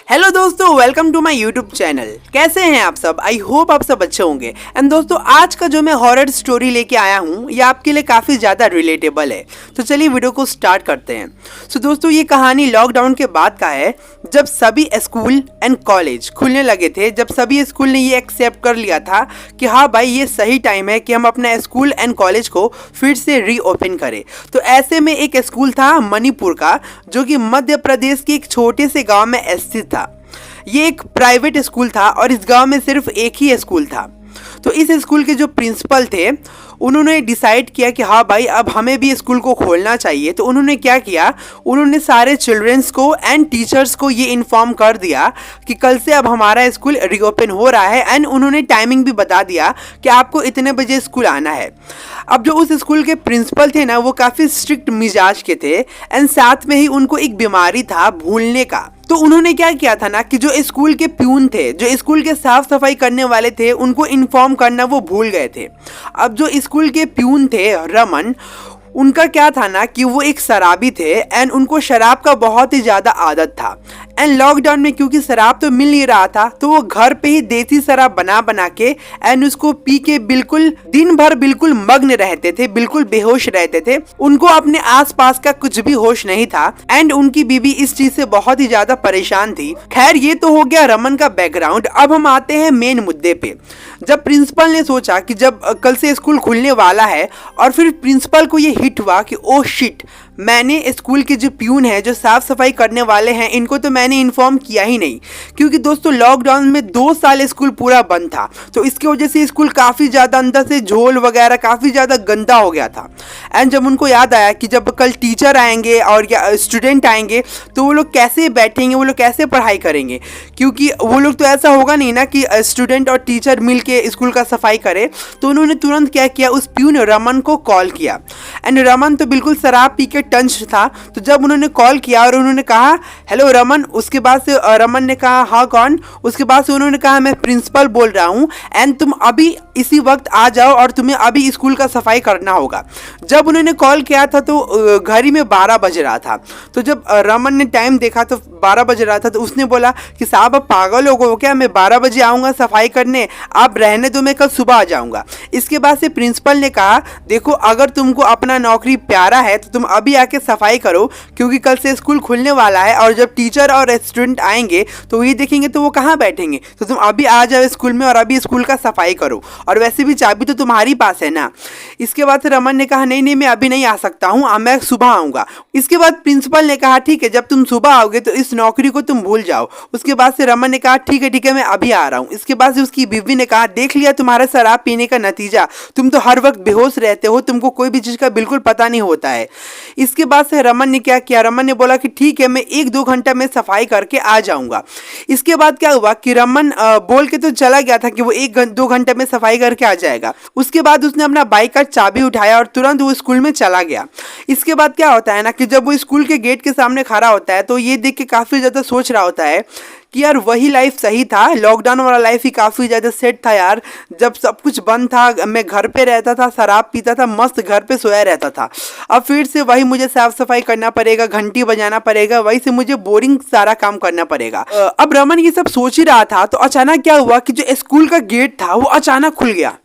Hello दोस्तों, welcome to my YouTube channel. कैसे हैं आप सब? आई होप आप सब अच्छे होंगे। एंड दोस्तों, आज का जो मैं हॉरर स्टोरी लेके आया हूँ ये आपके लिए काफ़ी ज़्यादा रिलेटेबल है। तो चलिए वीडियो को स्टार्ट करते हैं। सो दोस्तों, ये कहानी लॉकडाउन के बाद का है, जब सभी स्कूल एंड कॉलेज खुलने लगे थे। जब सभी स्कूल ने ये एक्सेप्ट कर लिया था कि हाँ भाई, ये सही टाइम है कि हम अपना स्कूल एंड कॉलेज को फिर से रीओपन करें। तो ऐसे में एक स्कूल था मणिपुर का, जो कि मध्य प्रदेश के एक छोटे से गांव में स्थित था। ये एक प्राइवेट स्कूल था और इस गांव में सिर्फ एक ही स्कूल था। तो इस स्कूल के जो प्रिंसिपल थे, उन्होंने डिसाइड किया कि हाँ भाई, अब हमें भी स्कूल को खोलना चाहिए। तो उन्होंने क्या किया, उन्होंने सारे चिल्ड्रंस को एंड टीचर्स को ये इन्फॉर्म कर दिया कि कल से अब हमारा स्कूल रीओपन हो रहा है। एंड उन्होंने टाइमिंग भी बता दिया कि आपको इतने बजे स्कूल आना है। अब जो उस स्कूल के प्रिंसिपल थे ना, वो काफ़ी स्ट्रिक्ट मिजाज के थे एंड साथ में ही उनको एक बीमारी था, भूलने का। तो उन्होंने क्या किया था ना कि जो स्कूल के प्यून थे, जो स्कूल के साफ सफाई करने वाले थे, उनको इन्फॉर्म करना वो भूल गए थे। अब जो स्कूल के प्यून थे रमन, उनका क्या था ना कि वो एक शराबी थे एंड उनको शराब का बहुत ही ज़्यादा आदत था। एंड लॉकडाउन में क्योंकि शराब तो मिल नहीं रहा था, तो वो घर पे ही देसी शराब बना बना के एंड उसको पी के बिल्कुल दिन भर बिल्कुल मग्न रहते थे, बिल्कुल बेहोश रहते थे। उनको अपने आसपास का कुछ भी होश नहीं था एंड उनकी बीवी इस चीज से बहुत ही ज्यादा परेशान थी। खैर, ये तो हो गया रमन का बैकग्राउंड। अब हम आते हैं मेन मुद्दे पे। जब प्रिंसिपल ने सोचा कि जब कल से स्कूल खुलने वाला है, और फिर प्रिंसिपल को ये हिट हुआ कि ओह शिट, मैंने स्कूल के जो प्यून है, जो साफ सफाई करने वाले हैं, इनको तो मैंने इन्फॉर्म किया ही नहीं। क्योंकि दोस्तों, लॉकडाउन में 2 साल स्कूल पूरा बंद था, तो इसकी वजह से स्कूल काफ़ी ज़्यादा अंदर से झोल वगैरह काफ़ी ज़्यादा गंदा हो गया था। एंड जब उनको याद आया कि जब कल टीचर आएंगे और या स्टूडेंट आएंगे, तो वो लोग कैसे बैठेंगे, वो लोग कैसे पढ़ाई करेंगे, क्योंकि वो लोग तो ऐसा होगा नहीं ना कि स्टूडेंट और टीचर मिल के स्कूल का सफाई करे। तो उन्होंने तुरंत क्या किया, उस प्यून रमन को कॉल किया। एंड रमन तो बिल्कुल शराब पी के टंच था। तो जब उन्होंने कॉल किया और उन्होंने कहा हेलो रमन, उसके बाद से रमन ने कहा हाँ कौन। उसके बाद से उन्होंने कहा मैं प्रिंसिपल बोल रहा हूँ एंड तुम अभी इसी वक्त आ जाओ और तुम्हें अभी स्कूल का सफाई करना होगा। जब उन्होंने कॉल किया था तो घड़ी में 12 बज रहा था। तो जब रमन ने टाइम देखा तो 12 बज रहा था। तो उसने बोला कि साहब, अब पागल हो गए क्या, मैं 12 बजे आऊँगा सफाई करने, आप रहने दो, मैं कल सुबह आ जाऊँगा। इसके बाद से प्रिंसिपल ने कहा देखो, अगर तुमको अपना नौकरी प्यारा है तो तुम अभी आके सफाई करो, क्योंकि कल से स्कूल खुलने वाला है और जब टीचर और स्टूडेंट आएंगे तो ये देखेंगे तो वो कहाँ बैठेंगे। तो तुम अभी आ जाओ स्कूल में और अभी स्कूल का सफाई करो, और वैसे भी चाबी तो तुम्हारी पास है ना। इसके बाद से रमन ने कहा नहीं नहीं, मैं अभी नहीं आ सकता हूँ, मैं सुबह आऊँगा। इसके बाद प्रिंसिपल ने कहा ठीक है, जब तुम सुबह आओगे तो इस नौकरी को तुम भूल जाओ। उसके बाद से रमन ने कहा ठीक है मैं अभी आ रहा हूँ। इसके बाद से उसकी बीवी ने कहा देख लिया तुम्हारे शराब पीने का नतीजा, तुम तो हर वक्त बेहोश रहते हो, तुमको कोई भी चीज़ का बिल्कुल पता नहीं होता है। इसके बाद से रमन ने क्या किया, रमन ने बोला कि ठीक है, मैं 1-2 घंटा में सफाई करके आ जाऊंगा। इसके बाद क्या हुआ कि रमन बोल के तो चला गया था कि वो 1-2 घंटे में सफाई करके आ जाएगा। उसके बाद उसने अपना बाइक का चाबी उठाया और तुरंत वो स्कूल में चला गया। इसके बाद क्या होता है ना कि जब वो स्कूल के गेट के सामने खड़ा होता है, तो ये देख के काफ़ी ज़्यादा सोच रहा होता है कि यार वही लाइफ सही था, लॉकडाउन वाला लाइफ ही काफ़ी ज़्यादा सेट था यार। जब सब कुछ बंद था, मैं घर पे रहता था, शराब पीता था, मस्त घर पे सोया रहता था। अब फिर से वही मुझे साफ सफाई करना पड़ेगा, घंटी बजाना पड़ेगा, वही से मुझे बोरिंग सारा काम करना पड़ेगा। अब रमन ये सब सोच ही रहा था, तो अचानक क्या हुआ कि जो स्कूल का गेट था वो अचानक खुल गया।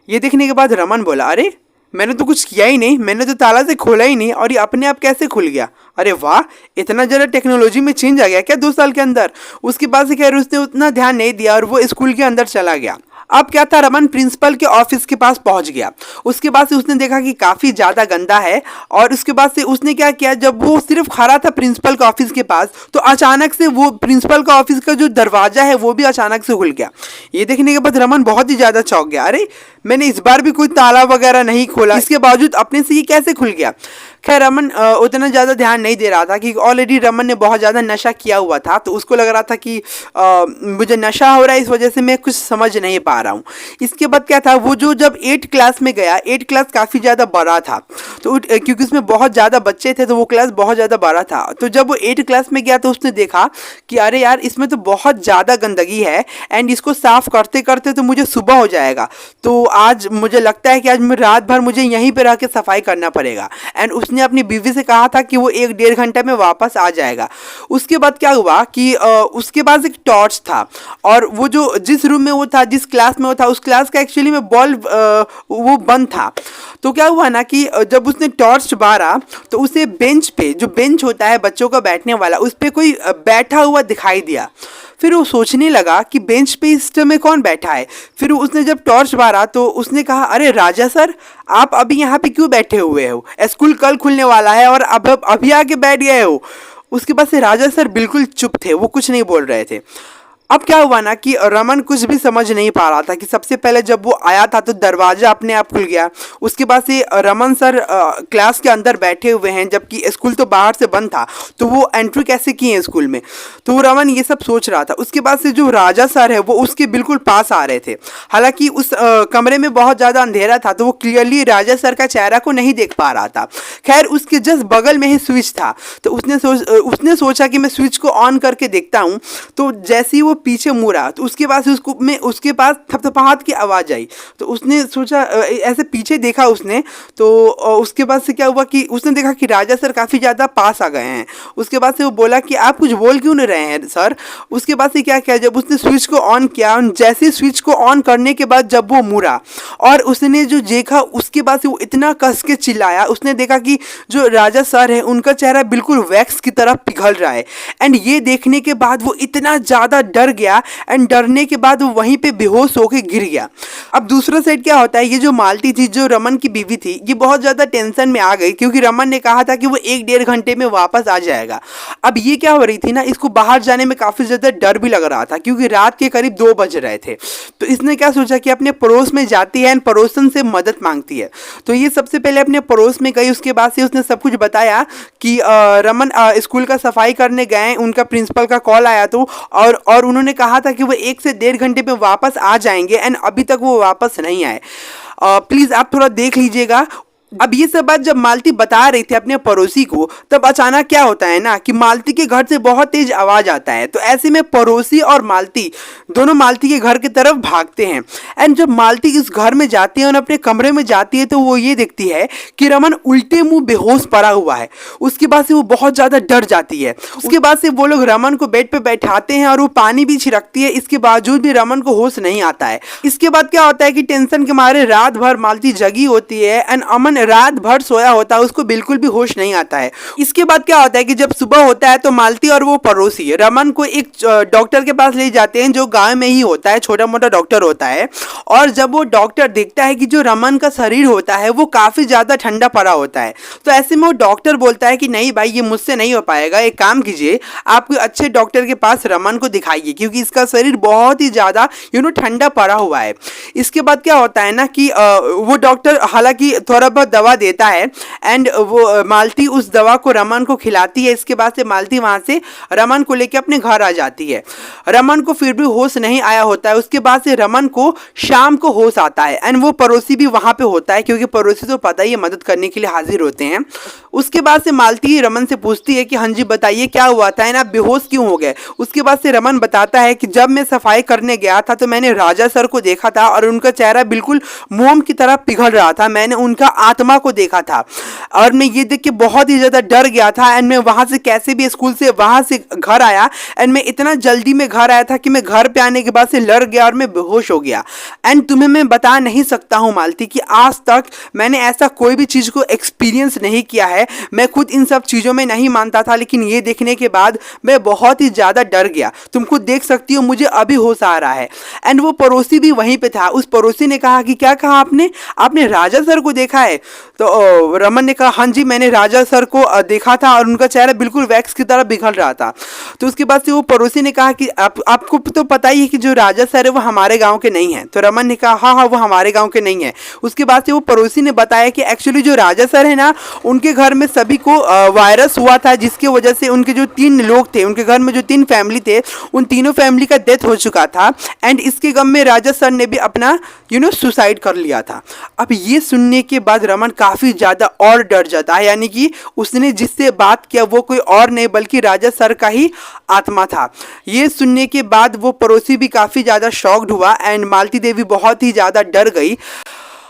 ये देखने के बाद रमन बोला अरे, मैंने तो कुछ किया ही नहीं, मैंने तो ताला से खोला ही नहीं, और ये अपने आप कैसे खुल गया। अरे वाह, इतना ज़रा टेक्नोलॉजी में चेंज आ गया क्या 2 साल के अंदर। उसके बाद से खैर उसने उतना ध्यान नहीं दिया और वो स्कूल के अंदर चला गया। अब क्या था, रमन प्रिंसिपल के ऑफिस के पास पहुंच गया। उसके बाद से उसने देखा कि काफ़ी ज़्यादा गंदा है, और उसके बाद से उसने क्या किया, जब वो सिर्फ खड़ा था प्रिंसिपल के ऑफिस के पास, तो अचानक से वो प्रिंसिपल का ऑफिस का जो दरवाज़ा है वो भी अचानक से खुल गया। ये देखने के बाद रमन बहुत ही ज़्यादा चौंक गया। अरे, मैंने इस बार भी कोई ताला वगैरह नहीं खोला, इसके बावजूद अपने से ये कैसे खुल गया। खैर, रमन उतना ज़्यादा ध्यान नहीं दे रहा था कि ऑलरेडी रमन ने बहुत ज़्यादा नशा किया हुआ था। तो उसको लग रहा था कि मुझे नशा हो रहा है, इस वजह से मैं कुछ समझ नहीं पा रहा हूँ। इसके बाद क्या था, वो जो जब 8 क्लास में गया, 8 क्लास काफ़ी ज़्यादा बड़ा था, तो क्योंकि उसमें बहुत ज़्यादा बच्चे थे तो वो क्लास बहुत ज़्यादा बड़ा था। तो जब वो 8 क्लास में गया तो उसने देखा कि अरे यार, इसमें तो बहुत ज़्यादा गंदगी है एंड इसको साफ़ करते करते तो मुझे सुबह हो जाएगा। तो आज मुझे लगता है कि आज मैं रात भर मुझे यहीं पर रह के सफाई करना पड़ेगा। एंड उसने अपनी बीवी से कहा था कि वो 1-1.5 घंटे में वापस आ जाएगा। उसके बाद क्या हुआ कि उसके पास एक टॉर्च था और वो जो जिस रूम में वो था, जिस क्लास में वो था, उस क्लास का एक्चुअली में बल्ब वो बंद था। तो क्या हुआ ना कि जब उसने टॉर्च बारा तो उसे बेंच पे, जो बेंच होता है बच्चों का बैठने वाला, उस पर कोई बैठा हुआ दिखाई दिया। फिर वो सोचने लगा कि बेंच पे इस समय कौन बैठा है। फिर उसने जब टॉर्च बारा तो उसने कहा, अरे राजा सर, आप अभी यहाँ पे क्यों बैठे हुए हो? स्कूल कल खुलने वाला है और अब अभी आके बैठ गए हो। उसके बाद से राजा सर बिल्कुल चुप थे, वो कुछ नहीं बोल रहे थे। अब क्या हुआ ना कि रमन कुछ भी समझ नहीं पा रहा था कि सबसे पहले जब वो आया था तो दरवाजा अपने आप खुल गया। उसके बाद से रमन सर क्लास के अंदर बैठे हुए हैं जबकि स्कूल तो बाहर से बंद था, तो वो एंट्री कैसे किए हैं स्कूल में? तो वो रमन ये सब सोच रहा था। उसके बाद से जो राजा सर है वो उसके बिल्कुल पास आ रहे थे। हालांकि उस कमरे में बहुत ज़्यादा अंधेरा था तो वो क्लियरली राजा सर का चेहरा को नहीं देख पा रहा था। खैर, उसके जस्ट बगल में ही स्विच था, तो उसने सोचा कि मैं स्विच को ऑन करके देखता हूँ। तो जैसे ही वो पीछे मुड़ा तो उसके पास थपथपाहट की आवाज़ आई। तो उसने सोचा, ऐसे पीछे देखा उसने, तो उसके बाद से क्या हुआ कि उसने देखा कि राजा सर काफ़ी ज़्यादा पास आ गए हैं। उसके बाद से वो बोला कि आप कुछ बोल क्यों नहीं रहे हैं सर? उसके बाद से क्या किया, जब उसने स्विच को ऑन किया, जैसे स्विच को ऑन करने के बाद जब वो मुड़ा और उसने जो देखा, उसके बाद से वो इतना कस के चिल्लाया। उसने देखा कि जो राजा सर है उनका चेहरा बिल्कुल वैक्स की तरह पिघल रहा है। एंड ये देखने के बाद वो इतना ज़्यादा डर गया एंड डरने के बाद वो वहीं पे बेहोश होकर गिर गया। अब दूसरा साइड क्या होता है, ये जो मालती थी, जो रमन की बीवी थी, ये बहुत ज़्यादा टेंशन में आ गई क्योंकि रमन ने कहा था कि वो 1-1.5 घंटे में वापस आ जाएगा। अब ये क्या हो रही थी ना, इसको बाहर जाने में काफ़ी ज़्यादा डर भी लग रहा था क्योंकि रात के करीब 2 बज रहे थे। तो इसने क्या सोचा कि अपने पड़ोस में जाती है एंड पड़ोसन से मदद मांगती है। तो ये सबसे पहले अपने पड़ोस में गई। उसके बाद से उसने सब कुछ बताया कि रमन स्कूल का सफाई करने गए, उनका प्रिंसिपल का कॉल आया तो और उन्होंने कहा था कि वो 1 से 1.5 घंटे में वापस आ जाएंगे एंड अभी तक वो वापस नहीं आए। प्लीज़ आप थोड़ा देख लीजिएगा। अब ये सब बात जब मालती बता रही थी अपने पड़ोसी को, तब अचानक क्या होता है ना कि मालती के घर से बहुत तेज आवाज़ आता है। तो ऐसे में पड़ोसी और मालती दोनों मालती के घर की तरफ भागते हैं। एंड जब मालती इस घर में जाती है और अपने कमरे में जाती है तो वो ये देखती है कि रमन उल्टे मुंह बेहोश पड़ा हुआ है। उसके बाद से वो बहुत ज़्यादा डर जाती है। उसके बाद से वो लोग रमन को बेड पे बैठाते हैं और वो पानी भी छिड़कती है, इसके बावजूद भी रमन को होश नहीं आता है। इसके बाद क्या होता है कि टेंशन के मारे रात भर मालती जगी होती है एंड अमन रात भर सोया होता है, उसको बिल्कुल भी होश नहीं आता है। इसके बाद क्या होता है कि जब सुबह होता है तो मालती और वो पड़ोसी रमन को एक डॉक्टर के पास ले जाते हैं जो गांव में ही होता है, छोटा मोटा डॉक्टर होता है। और जब वो डॉक्टर देखता है कि जो रमन का शरीर होता है वो काफ़ी ज़्यादा ठंडा पड़ा होता है, तो ऐसे में वो डॉक्टर बोलता है कि नहीं भाई, ये मुझसे नहीं हो पाएगा, एक काम कीजिए, आप कोई अच्छे डॉक्टर के पास रमन को दिखाइए क्योंकि इसका शरीर बहुत ही ज़्यादा ठंडा पड़ा हुआ है। इसके बाद क्या होता है ना कि वो डॉक्टर हालांकि थोड़ा बहुत दवा देता है एंड वो मालती उस दवा को रमन को खिलाती है। इसके बाद से मालती वहाँ से रमन को लेकर अपने घर आ जाती है। रमन को फिर भी होश नहीं आया होता है। उसके बाद से रमन को शाम को होश आता है एंड वो पड़ोसी भी वहाँ पे होता है क्योंकि पड़ोसी तो पता ही है मदद करने के लिए हाजिर होते हैं। उसके बाद से मालती रमन से पूछती है कि हाँ जी बताइए क्या हुआ था, ना बेहोश क्यों हो गए? उसके बाद से रमन बताता है कि जब मैं सफाई करने गया था तो मैंने राजा सर को देखा था और उनका चेहरा बिल्कुल मोम की तरह पिघल रहा था। मैंने उनका आत्मा को देखा था और मैं ये देख के बहुत ही ज़्यादा डर गया था एंड मैं वहाँ से कैसे भी स्कूल से वहाँ से घर आया एंड मैं इतना जल्दी में घर आया था कि मैं घर पे आने के बाद से लड़ गया और मैं बेहोश हो गया। एंड तुम्हें मैं बता नहीं सकता हूँ मालती कि आज तक मैंने ऐसा कोई भी चीज़ को एक्सपीरियंस नहीं किया है। मैं खुद इन सब चीज़ों में नहीं मानता था, लेकिन ये देखने के बाद मैं बहुत ही ज़्यादा डर गया। तुम खुद देख सकती हो मुझे अभी होश आ रहा है। एंड वो पड़ोसी भी वहीं पे था। उस पड़ोसी ने कहा कि क्या कहा आपने राजा सर को देखा है? तो रमन ने कहा हाँ जी, मैंने राजा सर को देखा था और उनका चेहरा बिल्कुल वैक्स की तरह पिघल रहा था। तो उसके बाद से वो पड़ोसी ने कहा कि आपको तो पता ही है कि जो राजा सर है वो हमारे गांव के नहीं है। तो रमन ने कहा हाँ वो हमारे गांव के नहीं है। उसके बाद से वो पड़ोसी ने बताया कि एक्चुअली जो राजा सर है ना, उनके घर में सभी को वायरस हुआ था जिसकी वजह से उनके जो 3 लोग थे, उनके घर में जो 3 फैमिली थे, उन तीनों फैमिली का डेथ हो चुका था। एंड इसके गम में राजा सर ने भी अपना सुसाइड कर लिया था। अब ये सुनने के बाद रमन काफ़ी ज़्यादा और डर जाता है, यानी कि उसने जिससे बात किया वो कोई और नहीं बल्कि राजा सर का ही आत्मा था। ये सुनने के बाद वो पड़ोसी भी काफ़ी ज़्यादा शॉक्ड हुआ एंड मालती देवी बहुत ही ज़्यादा डर गई।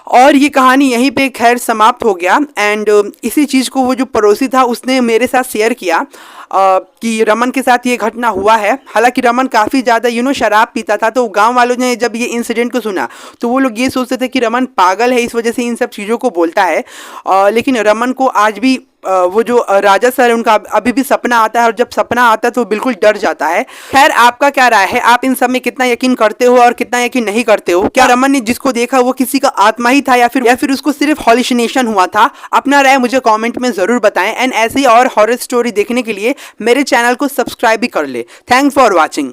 और ये कहानी यहीं पे खैर समाप्त हो गया। एंड इसी चीज़ को वो जो पड़ोसी था उसने मेरे साथ शेयर किया कि रमन के साथ ये घटना हुआ है। हालांकि रमन काफ़ी ज़्यादा शराब पीता था, तो गांव वालों ने जब ये इंसिडेंट को सुना तो वो लोग ये सोचते थे कि रमन पागल है, इस वजह से इन सब चीज़ों को बोलता है। लेकिन रमन को आज भी वो जो राजा सर है उनका अभी भी सपना आता है, और जब सपना आता है तो बिल्कुल डर जाता है। खैर, आपका क्या राय है? आप इन सब में कितना यकीन करते हो और कितना यकीन नहीं करते हो? क्या रमन ने जिसको देखा वो किसी का आत्मा ही था या फिर उसको सिर्फ हॉल्यूसिनेशन हुआ था? अपना राय मुझे कमेंट में जरूर बताएं। एंड ऐसे ही और हॉरर स्टोरी देखने के लिए मेरे चैनल को सब्सक्राइब भी कर ले। Thanks for watching.